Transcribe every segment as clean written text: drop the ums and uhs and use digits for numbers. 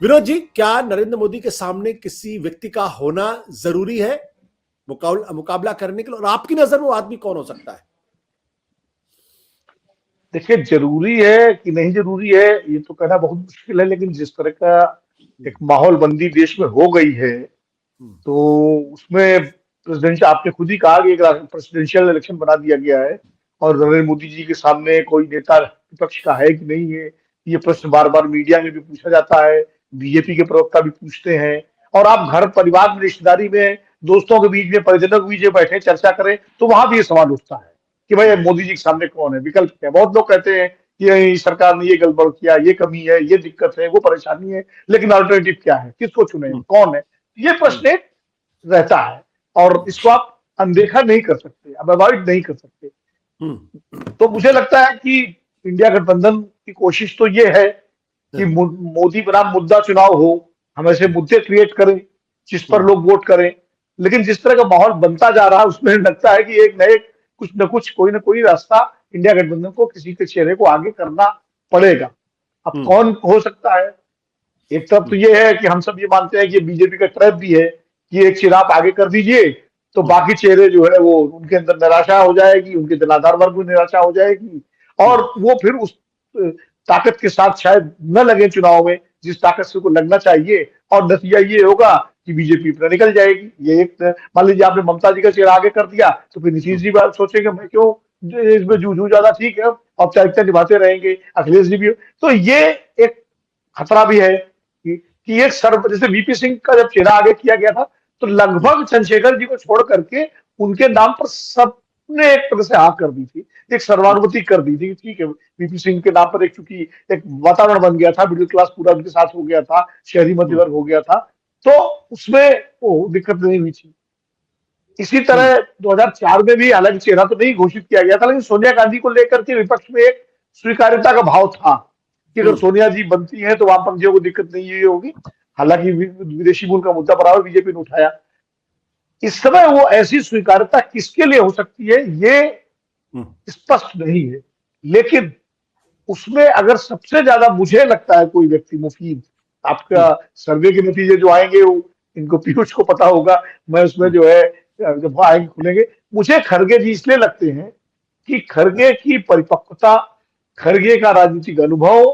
विनोद जी, क्या नरेंद्र मोदी के सामने किसी व्यक्ति का होना जरूरी है मुकाबला करने के लिए, और आपकी नजर में वो आदमी कौन हो सकता है? देखिए, जरूरी है कि नहीं जरूरी है ये तो कहना बहुत मुश्किल है, लेकिन जिस तरह का एक माहौल बंदी देश में हो गई है, तो उसमें प्रेसिडेंट आपने खुद ही कहा कि एक प्रेसिडेंशियल इलेक्शन बना दिया गया है और नरेंद्र मोदी जी के सामने कोई नेता विपक्ष का है कि नहीं है, ये प्रश्न बार बार मीडिया में भी पूछा जाता है, बीजेपी के प्रवक्ता भी पूछते हैं। और आप घर परिवार में, रिश्तेदारी में, दोस्तों के बीच में, परिजनों के बीच में बैठे चर्चा करें तो वहां भी ये सवाल उठता है कि भाई मोदी जी के सामने कौन है, विकल्प क्या है। बहुत लोग कहते हैं कि ये सरकार ने ये गड़बड़ किया, ये कमी है, ये दिक्कत है, वो परेशानी है, लेकिन अल्टरनेटिव क्या है, किसको चुने, कौन है, ये प्रश्न एक रहता है और इसको आप अनदेखा नहीं कर सकते, अब अवॉइड नहीं कर सकते। तो मुझे लगता है कि इंडिया गठबंधन की कोशिश तो ये है कि मोदी बनाम मुद्दा चुनाव हो, हम ऐसे मुद्दे क्रिएट करें जिस पर लोग वोट करें। लेकिन जिस तरह का माहौल बनता जा रहा है उसमें लगता है कि एक नए कुछ न कुछ, कोई ना कोई रास्ता इंडिया गठबंधन को किसी के चेहरे को आगे करना पड़ेगा। अब कौन हो सकता है? एक तरफ तो ये है कि हम सब ये मानते हैं कि बीजेपी का ट्रैप भी है कि एक चिराग आगे कर दीजिए तो बाकी चेहरे जो है वो उनके अंदर निराशा हो जाएगी, उनके जनाधार वर्ग में निराशा हो जाएगी और वो फिर उस ताकत के साथ शायद न लगे चुनाव में जिस ताकत से को लगना चाहिए, और नतीजा ये होगा कि बीजेपी पर निकल जाएगी। ये एक, मान लीजिए आपने ममता जी का चेहरा आगे कर दिया तो फिर नीतीश जी बात सोचेंगे मैं क्यों इसमें जूझू, ज्यादा ठीक है, औपचारिकता निभाते रहेंगे, अखिलेश जी भी। तो ये एक खतरा भी है कि एक सर्व, जैसे वीपी सिंह का जब चेहरा आगे किया गया था तो लगभग चंद्रशेखर जी को छोड़ करके उनके नाम पर सबने एक तरह से हाँ कर दी थी, एक सर्वानुमति कर दी थी। ठीक है, वीपी सिंह के नाम पर एक चूंकि एक वातावरण बन गया था, मिडिल क्लास पूरा उनके साथ हो गया था, शहरी मध्य वर्ग हो गया था, तो उसमें वो दिक्कत नहीं हुई थी। इसी तरह 2004 में भी हालांकि चेहरा तो नहीं घोषित किया गया था, लेकिन सोनिया गांधी को लेकर के विपक्ष में एक स्वीकार्यता का भाव था कि अगर सोनिया जी बनती है तो वामपंथियों को दिक्कत नहीं होगी। हालांकि विदेशी मूल का मुद्दा बराबर बीजेपी ने उठाया। इस समय वो ऐसी स्वीकार्यता किसके लिए हो सकती है ये स्पष्ट नहीं है, लेकिन उसमें अगर सबसे ज्यादा मुझे लगता है कोई व्यक्ति मुफीद, आपका सर्वे के नतीजे जो आएंगे वो इनको पीयूष को पता होगा, मैं उसमें जो है जब आएंगे खुलेंगे, मुझे खरगे जी इसलिए लगते हैं कि खरगे की परिपक्वता, खरगे का राजनीतिक अनुभव,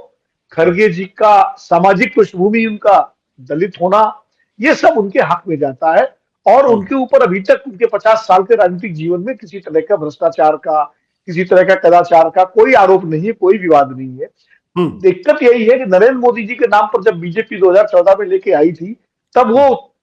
खरगे जी का सामाजिक पृष्ठभूमि, उनका दलित होना, ये सब उनके हक में जाता है और उनके ऊपर अभी तक उनके 50 साल के राजनीतिक जीवन में किसी तरह का भ्रष्टाचार का, किसी तरह का कदाचार का कोई आरोप नहीं है, कोई विवाद नहीं है। दिक्कत यही है कि नरेंद्र मोदी जी के नाम पर जब बीजेपी 2014 में लेके आई थी तब वो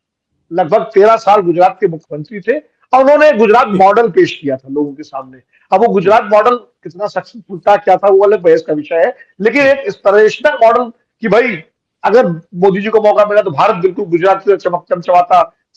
लगभग 13 साल गुजरात के मुख्यमंत्री थे और उन्होंने गुजरात मॉडल पेश किया था लोगों के सामने। अब वो गुजरात मॉडल कितना सक्सेसफुल था, क्या था, वो अलग बहस का विषय है, लेकिन एक इंस्पिरेशनल मॉडल कि भाई अगर मोदी जी को मौका मिला तो भारत बिल्कुल गुजरात से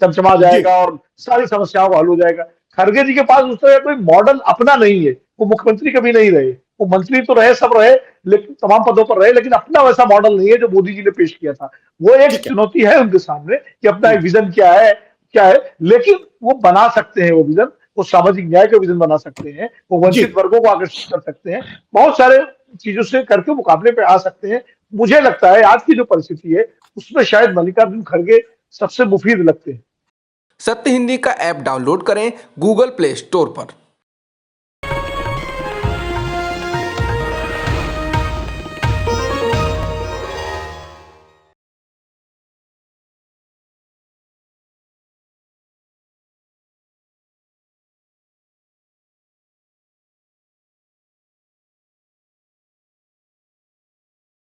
चमचमा जाएगा और सारी समस्याओं का हल हो जाएगा। खड़गे जी के पास उस तरह कोई मॉडल अपना नहीं है, वो मुख्यमंत्री कभी नहीं रहे, वो मंत्री तो रहे, सब रहे, लेकिन तमाम पदों पर रहे, लेकिन अपना वैसा मॉडल नहीं है जो मोदी जी ने पेश किया था। वो एक चुनौती है उनके सामने कि अपना एक विजन क्या है, लेकिन वो बना सकते हैं वो विजन, वो सामाजिक न्याय का विजन बना सकते हैं, वो वंचित वर्गों को आकर्षित कर सकते हैं, बहुत सारे चीजों से करके मुकाबले पे आ सकते हैं। मुझे लगता है आज की जो परिस्थिति है उसमें शायद मल्लिकार्जुन खड़गे सबसे मुफीद लगते हैं। सत्य हिंदी का ऐप डाउनलोड करें गूगल प्ले स्टोर पर।